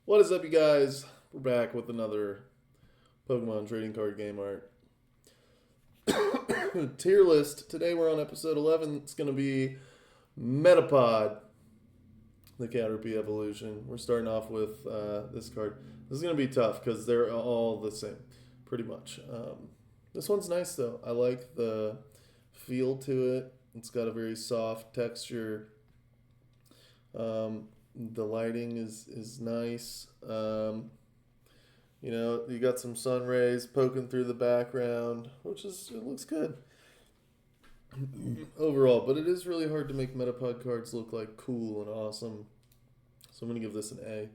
What is up, you guys? We're back with another Pokemon trading card game art tier list. Today we're on episode 11. It's going to be Metapod, the Caterpie evolution. We're starting off with this card. This is going to be tough because they're all the same, pretty much. This one's nice, though. I like the feel to it. It's got a very soft texture. The lighting is nice. You got some sun rays poking through the background, it looks good overall. But it is really hard to make Metapod cards look like cool and awesome. So I'm gonna give this an A.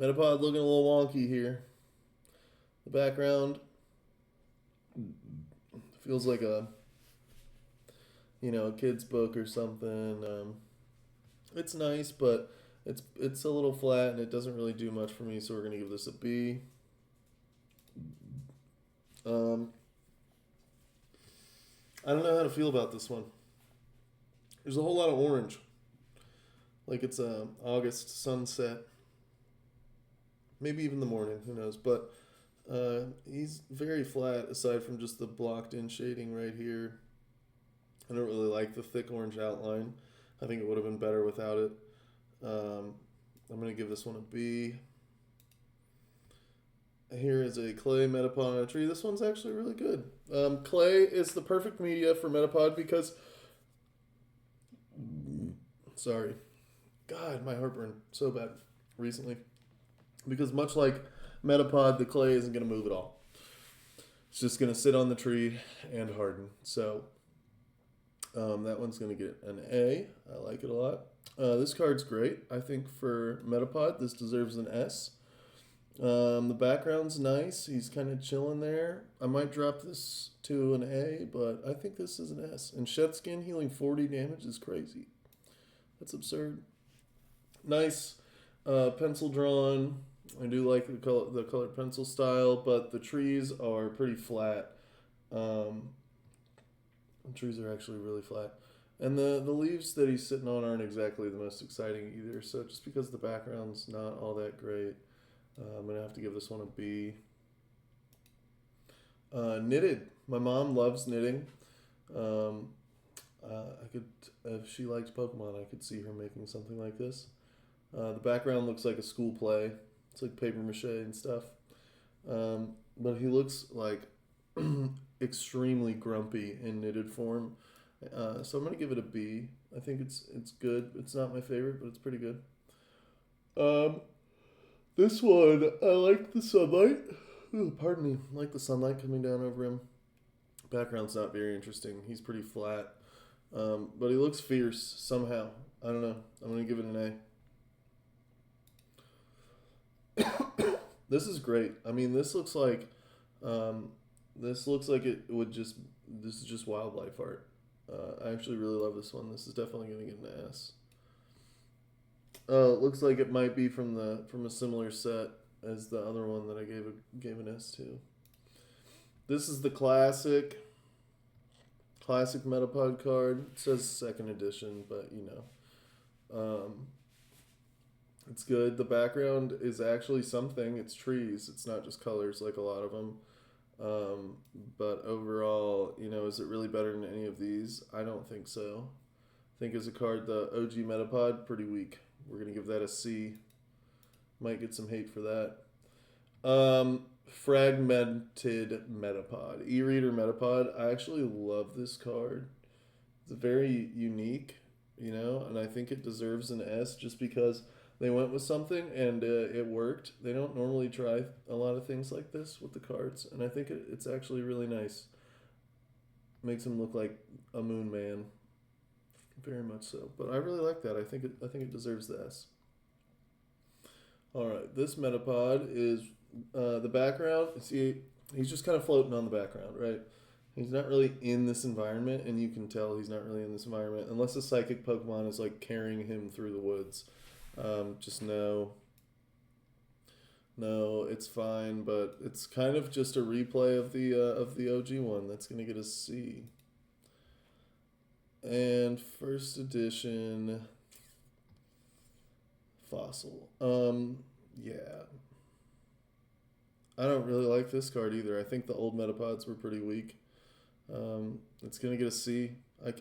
Metapod looking a little wonky here. The background feels like a kid's book or something. It's nice, but it's a little flat and it doesn't really do much for me. So we're gonna give this a B. I don't know how to feel about this one. There's a whole lot of orange, like it's a August sunset, maybe even the morning. Who knows? But he's very flat aside from just the blocked in shading right here. I don't really like the thick orange outline. I think it would have been better without it. I'm going to give this one a B. Here is a clay Metapod on a tree. This one's actually really good. Clay is the perfect media for Metapod because... Sorry. God, my heartburn so bad recently. Because much like Metapod, the clay isn't going to move at all. It's just going to sit on the tree and harden. So... that one's going to get an A. I like it a lot. This card's great. I think for Metapod, this deserves an S. The background's nice. He's kind of chilling there. I might drop this to an A, but I think this is an S. And Shed Skin healing 40 damage is crazy. That's absurd. Nice pencil drawn. I do like the colored pencil style, but the trees are pretty flat. The trees are actually really flat. And the leaves that he's sitting on aren't exactly the most exciting either. So just because the background's not all that great, I'm going to have to give this one a B. Knitted. My mom loves knitting. If she liked Pokemon, I could see her making something like this. The background looks like a school play. It's like paper mache and stuff. But he looks like extremely grumpy in knitted form. So I'm going to give it a B. I think it's good. It's not my favorite, but it's pretty good. This one, I like the sunlight. Ooh, pardon me. I like the sunlight coming down over him. Background's not very interesting. He's pretty flat. But he looks fierce somehow. I don't know. I'm going to give it an A. This is great. I mean, this looks like it would just. This is just wildlife art. I actually really love this one. This is definitely going to get an S. It looks like it might be from a similar set as the other one that I gave an S to. This is the classic Metapod card. It says second edition, but it's good. The background is actually something. It's trees. It's not just colors like a lot of them. But overall, is it really better than any of these? I don't think so. I think as a card, the OG Metapod, pretty weak. We're going to give that a C. Might get some hate for that. Fragmented Metapod. E-Reader Metapod. I actually love this card. It's very unique, and I think it deserves an S just because they went with something and it worked. They don't normally try a lot of things like this with the cards, and I think it's actually really nice. Makes him look like a moon man. Very much so. But I really like that. I think it deserves the S. Alright, this Metapod is the background. See, he's just kind of floating on the background, right? He's not really in this environment, and you can tell he's not really in this environment unless a psychic Pokemon is like carrying him through the woods. Just no, it's fine, but it's kind of just a replay of the OG one. That's gonna get a C. And first edition Fossil. Yeah. I don't really like this card either. I think the old Metapods were pretty weak. It's going to get a C.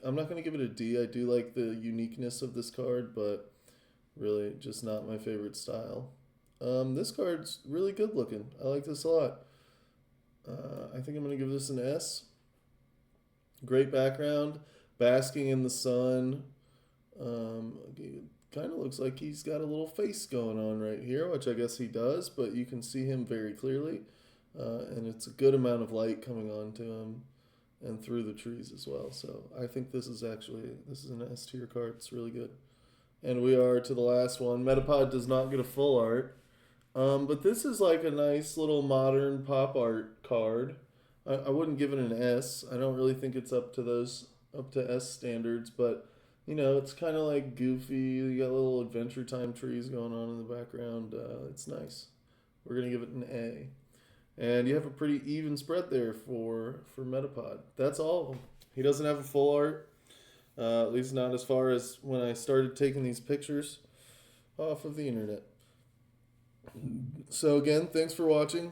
I'm not going to give it a D. I do like the uniqueness of this card, but really just not my favorite style. This card's really good looking. I like this a lot. I think I'm going to give this an S. Great background. Basking in the sun. It kind of looks like he's got a little face going on right here, which I guess he does, but you can see him very clearly. And it's a good amount of light coming onto him and through the trees as well. So I think this is an S tier card. It's really good. And we are to the last one. Metapod does not get a full art. But this is like a nice little modern pop art card. I wouldn't give it an S. I don't really think it's up to S standards, but it's kind of like goofy. You got little Adventure Time trees going on in the background. It's nice. We're gonna give it an A. And you have a pretty even spread there for Metapod. That's all of them. He doesn't have a full art, at least not as far as when I started taking these pictures off of the internet. So again, thanks for watching.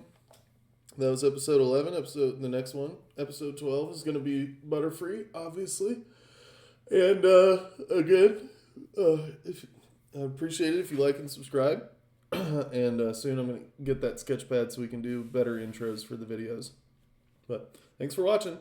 That was episode 11. The next one, episode 12, is going to be Butterfree, obviously. And again, I appreciate it if you like and subscribe. And soon I'm going to get that sketch pad so we can do better intros for the videos. But thanks for watching.